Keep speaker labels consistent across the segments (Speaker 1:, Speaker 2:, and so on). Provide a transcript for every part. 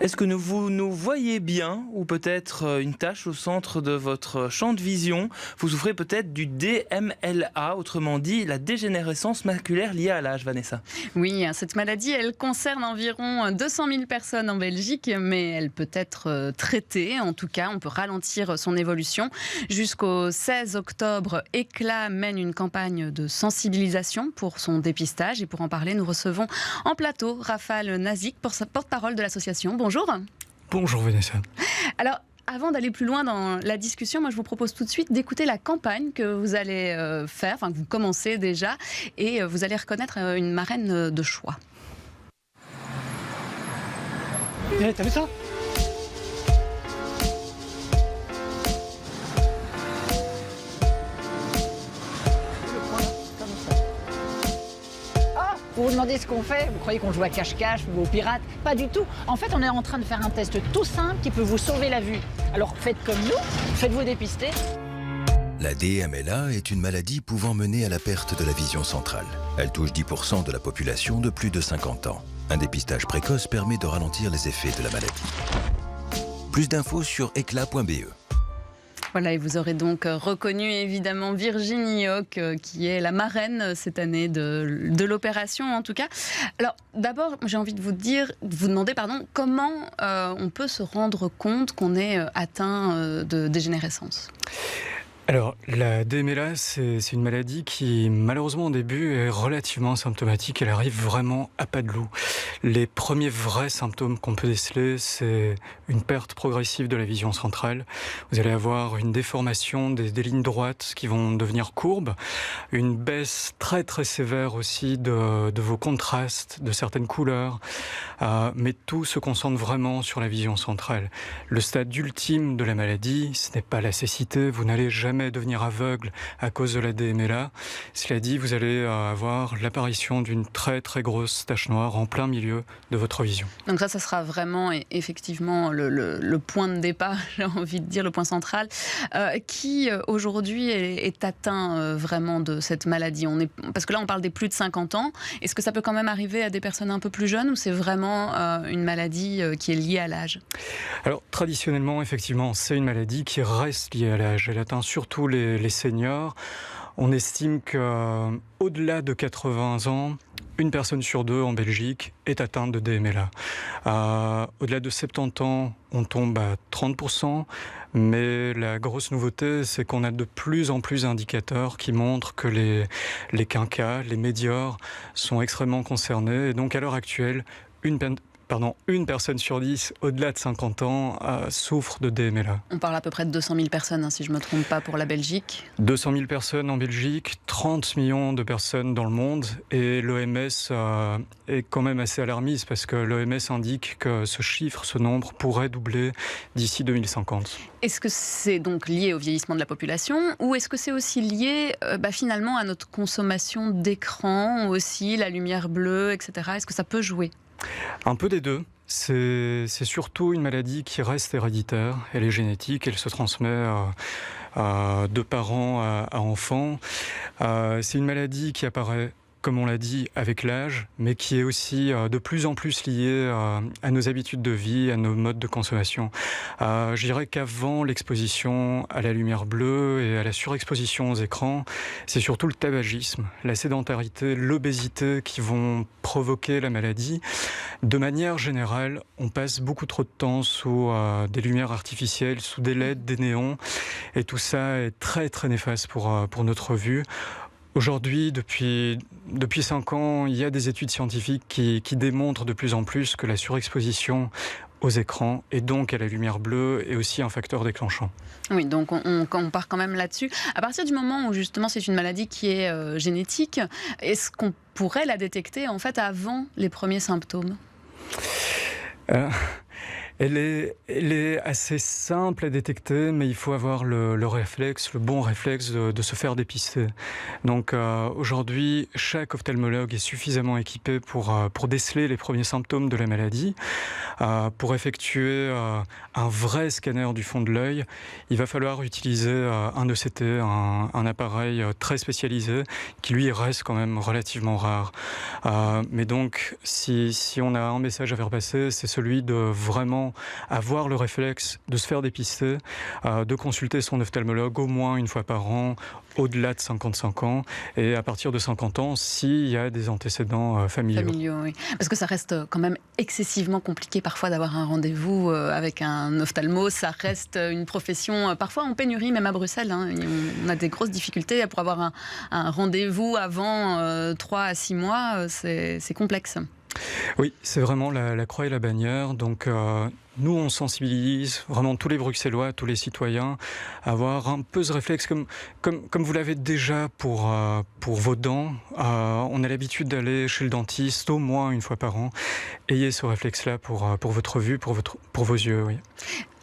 Speaker 1: Est-ce que vous nous voyez bien ou peut-être une tache au centre de votre champ de vision? Vous souffrez peut-être du DMLA, autrement dit la dégénérescence maculaire liée à l'âge, Vanessa.
Speaker 2: Oui, cette maladie, elle concerne environ 200 000 personnes en Belgique, mais elle peut être traitée. En tout cas, on peut ralentir son évolution. Jusqu'au 16 octobre, ECLA mène une campagne de sensibilisation pour son dépistage. Et pour en parler, nous recevons en plateau Rafal Nazik, porte-parole de l'association. Bonjour.
Speaker 3: Bonjour Vanessa.
Speaker 2: Alors, avant d'aller plus loin dans la discussion, moi je vous propose tout de suite d'écouter la campagne que vous allez faire, que vous commencez déjà, et vous allez reconnaître une marraine de choix.
Speaker 3: T'as vu ça ?
Speaker 4: Vous vous demandez ce qu'on fait, vous croyez qu'on joue à cache-cache ou aux pirates? Pas du tout. En fait, on est en train de faire un test tout simple qui peut vous sauver la vue. Alors faites comme nous, faites-vous dépister.
Speaker 5: La DMLA est une maladie pouvant mener à la perte de la vision centrale. Elle touche 10% de la population de plus de 50 ans. Un dépistage précoce permet de ralentir les effets de la maladie. Plus d'infos sur ecla.be.
Speaker 2: Voilà, et vous aurez donc reconnu évidemment Virginie Hoc, qui est la marraine cette année de l'opération en tout cas. Alors d'abord, j'ai envie de vous demander comment on peut se rendre compte qu'on est atteint de dégénérescence.
Speaker 3: Alors, la DMLA, c'est une maladie qui, malheureusement, au début, est relativement symptomatique. Elle arrive vraiment à pas de loup. Les premiers vrais symptômes qu'on peut déceler, c'est une perte progressive de la vision centrale. Vous allez avoir une déformation des lignes droites qui vont devenir courbes, une baisse très très sévère aussi de vos contrastes, de certaines couleurs, mais tout se concentre vraiment sur la vision centrale. Le stade ultime de la maladie, ce n'est pas la cécité, vous n'allez jamais devenir aveugle à cause de la DMLA. Cela dit, vous allez avoir l'apparition d'une très très grosse tache noire en plein milieu de votre vision.
Speaker 2: Donc ça sera vraiment effectivement le point de départ, j'ai envie de dire, le point central. Qui aujourd'hui est atteint vraiment de cette maladie? Parce que là on parle des plus de 50 ans. Est-ce que ça peut quand même arriver à des personnes un peu plus jeunes ou c'est vraiment une maladie qui est liée à l'âge?
Speaker 3: Alors traditionnellement, effectivement, c'est une maladie qui reste liée à l'âge. Elle atteint surtout les seniors. On estime qu'au-delà de 80 ans, une personne sur deux en Belgique est atteinte de DMLA. Au-delà de 70 ans, on tombe à 30%, mais la grosse nouveauté, c'est qu'on a de plus en plus d'indicateurs qui montrent que les quinquas, les médiors, sont extrêmement concernés. Et donc à l'heure actuelle, une personne sur 10, au-delà de 50 ans, souffre de DMLA.
Speaker 2: On parle à peu près de 200 000 personnes, si je ne me trompe pas, pour la Belgique.
Speaker 3: 200 000 personnes en Belgique, 30 millions de personnes dans le monde. Et l'OMS est quand même assez alarmiste parce que l'OMS indique que ce nombre pourrait doubler d'ici 2050.
Speaker 2: Est-ce que c'est donc lié au vieillissement de la population ou est-ce que c'est aussi lié finalement à notre consommation d'écran aussi, la lumière bleue, etc. Est-ce que ça peut jouer ?
Speaker 3: Un peu des deux. C'est surtout une maladie qui reste héréditaire. Elle est génétique, elle se transmet de parents à enfants. C'est une maladie qui apparaît, comme on l'a dit, avec l'âge, mais qui est aussi de plus en plus liée à nos habitudes de vie, à nos modes de consommation. Je dirais qu'avant l'exposition à la lumière bleue et à la surexposition aux écrans, c'est surtout le tabagisme, la sédentarité, l'obésité qui vont provoquer la maladie. De manière générale, on passe beaucoup trop de temps sous des lumières artificielles, sous des LED, des néons, et tout ça est très très néfaste pour notre vue. Aujourd'hui, depuis 5 ans, il y a des études scientifiques qui démontrent de plus en plus que la surexposition aux écrans et donc à la lumière bleue est aussi un facteur déclenchant.
Speaker 2: Oui, donc on part quand même là-dessus. À partir du moment où justement c'est une maladie qui est génétique, est-ce qu'on pourrait la détecter en fait avant les premiers symptômes ?
Speaker 3: Elle est assez simple à détecter, mais il faut avoir le bon réflexe de se faire dépister. Donc aujourd'hui, chaque ophtalmologue est suffisamment équipé pour déceler les premiers symptômes de la maladie. Pour effectuer un vrai scanner du fond de l'œil, il va falloir utiliser un ECT, un appareil très spécialisé, qui lui reste quand même relativement rare. Mais donc, si on a un message à faire passer, c'est celui de vraiment avoir le réflexe de se faire dépister, de consulter son ophtalmologue au moins une fois par an, au-delà de 55 ans, et à partir de 50 ans, s'il y a des antécédents familiaux.
Speaker 2: Oui. Parce que ça reste quand même excessivement compliqué parfois d'avoir un rendez-vous avec un ophtalmo. Ça reste une profession parfois en pénurie, même à Bruxelles. Hein. On a des grosses difficultés pour avoir un rendez-vous avant 3 à 6 mois. C'est complexe.
Speaker 3: Oui, c'est vraiment la croix et la bannière. Donc, nous, on sensibilise vraiment tous les Bruxellois, tous les citoyens, à avoir un peu ce réflexe, comme vous l'avez déjà pour vos dents. On a l'habitude d'aller chez le dentiste au moins une fois par an. Ayez ce réflexe-là pour votre vue, pour vos yeux. Oui.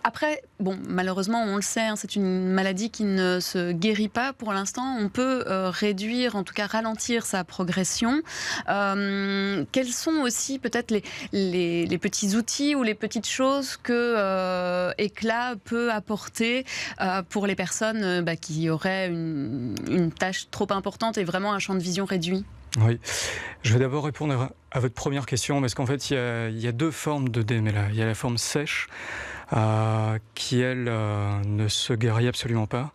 Speaker 2: Après, malheureusement, on le sait, hein, c'est une maladie qui ne se guérit pas pour l'instant. On peut réduire, en tout cas ralentir sa progression. Quels sont aussi peut-être les petits outils ou les petites choses que Éclat peut apporter pour les personnes qui auraient une tâche trop importante et vraiment un champ de vision réduit ?
Speaker 3: Oui, je vais d'abord répondre à votre première question, parce qu'en fait, il y a 2 formes de DMLA. Il y a la forme sèche, qui, elle, ne se guérit absolument pas.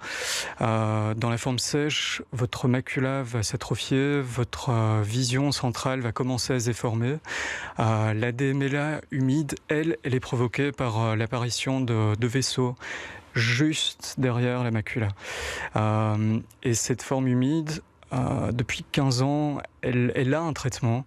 Speaker 3: Dans la forme sèche, votre macula va s'atrophier, votre vision centrale va commencer à se déformer. La DMLA humide, elle est provoquée par l'apparition de vaisseaux juste derrière la macula. Et cette forme humide, depuis 15 ans, elle a un traitement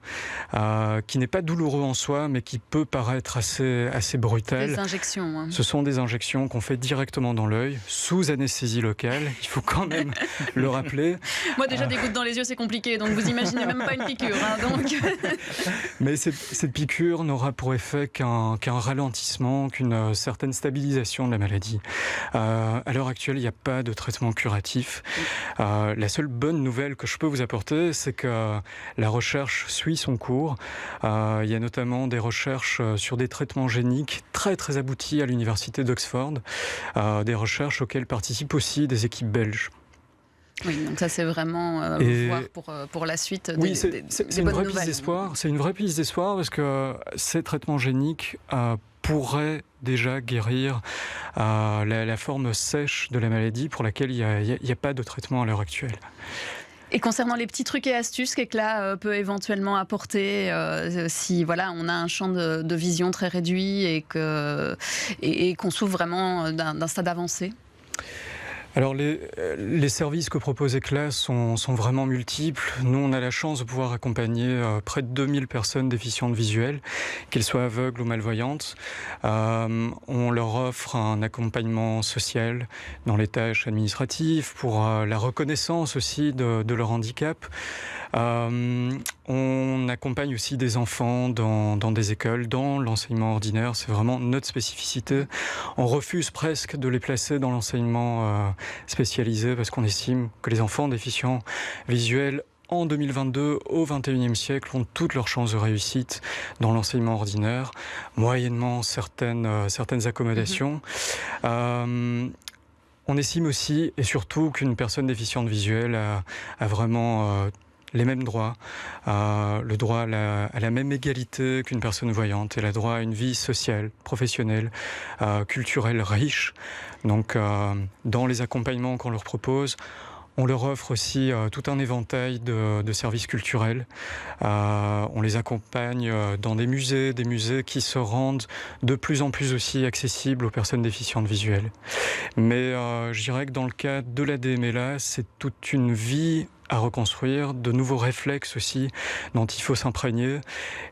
Speaker 3: qui n'est pas douloureux en soi, mais qui peut paraître assez brutal.
Speaker 2: Des injections. Hein.
Speaker 3: Ce sont des injections qu'on fait directement dans l'œil, sous anesthésie locale. Il faut quand même le rappeler.
Speaker 2: Moi, déjà, des gouttes dans les yeux, c'est compliqué. Donc, vous imaginez même pas une piqûre. Hein, donc...
Speaker 3: Mais cette piqûre n'aura pour effet qu'un ralentissement, qu'une certaine stabilisation de la maladie. À l'heure actuelle, il n'y a pas de traitement curatif. La seule bonne nouvelle que je peux vous apporter, c'est que la recherche suit son cours. Il y a notamment des recherches sur des traitements géniques très très aboutis à l'université d'Oxford, des recherches auxquelles participent aussi des équipes belges.
Speaker 2: Oui, donc ça c'est vraiment voir pour la suite des,
Speaker 3: oui, c'est
Speaker 2: des
Speaker 3: une
Speaker 2: bonnes
Speaker 3: vraie
Speaker 2: nouvelles.
Speaker 3: piste d'espoir. C'est une vraie piste d'espoir parce que ces traitements géniques pourraient déjà guérir la forme sèche de la maladie pour laquelle il n'y a pas de traitement à l'heure actuelle.
Speaker 2: Et concernant les petits trucs et astuces qu'Éclat peut éventuellement apporter si on a un champ de vision très réduit et qu'on souffre vraiment d'un stade avancé?
Speaker 3: Alors les services que propose Éclat sont vraiment multiples. Nous, on a la chance de pouvoir accompagner près de 2000 personnes déficientes visuelles, qu'elles soient aveugles ou malvoyantes. On leur offre un accompagnement social dans les tâches administratives, pour la reconnaissance aussi de leur handicap. On accompagne aussi des enfants dans des écoles, dans l'enseignement ordinaire. C'est vraiment notre spécificité. On refuse presque de les placer dans l'enseignement spécialisé parce qu'on estime que les enfants déficients visuels en 2022, au XXIe siècle, ont toutes leurs chances de réussite dans l'enseignement ordinaire, moyennement certaines accommodations. On estime aussi et surtout qu'une personne déficiente visuelle a vraiment les mêmes droits, le droit à la même égalité qu'une personne voyante. Elle a droit à une vie sociale, professionnelle, culturelle riche. Donc, dans les accompagnements qu'on leur propose, on leur offre aussi tout un éventail de services culturels. On les accompagne dans des musées qui se rendent de plus en plus aussi accessibles aux personnes déficientes visuelles. Mais je dirais que dans le cas de la DMLA, c'est toute une vie à reconstruire, de nouveaux réflexes aussi dont il faut s'imprégner.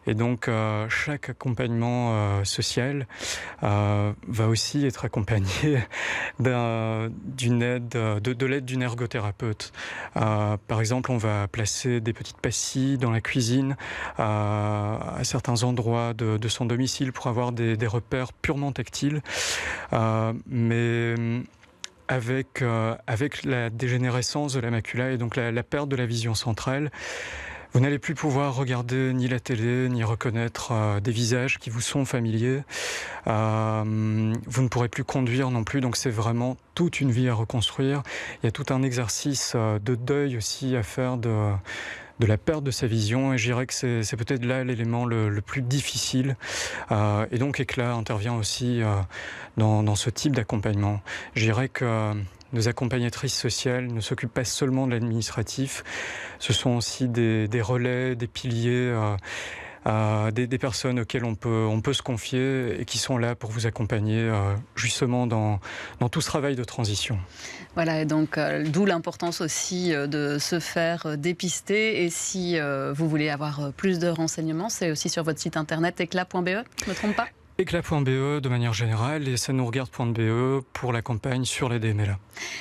Speaker 3: Et donc chaque accompagnement social va aussi être accompagné d'une aide, de l'aide d'une ergothérapeute. Par exemple, on va placer des petites pastilles dans la cuisine à certains endroits de son domicile pour avoir des repères purement tactiles. Mais avec la dégénérescence de la macula et donc la perte de la vision centrale, vous n'allez plus pouvoir regarder ni la télé, ni reconnaître des visages qui vous sont familiers. Vous ne pourrez plus conduire non plus, donc c'est vraiment toute une vie à reconstruire. Il y a tout un exercice de deuil aussi à faire de la perte de sa vision, et je dirais que c'est peut-être là l'élément le plus difficile. Et donc Éclat intervient aussi dans ce type d'accompagnement. Je dirais que nos accompagnatrices sociales ne s'occupent pas seulement de l'administratif, ce sont aussi des relais, des piliers, des personnes auxquelles on peut se confier et qui sont là pour vous accompagner justement dans tout ce travail de transition.
Speaker 2: Voilà, et donc d'où l'importance aussi de se faire dépister. Et si vous voulez avoir plus de renseignements, c'est aussi sur votre site internet éclat.be, je ne me trompe pas ?
Speaker 3: Éclat.be de manière générale et sanourregarde.be pour la campagne sur la DMLA.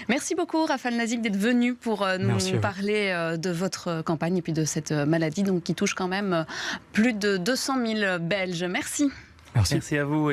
Speaker 2: Merci beaucoup Raphaël Nazik d'être venu pour nous parler de votre campagne et puis de cette maladie donc, qui touche quand même plus de 200 000 Belges. Merci.
Speaker 1: Merci à vous.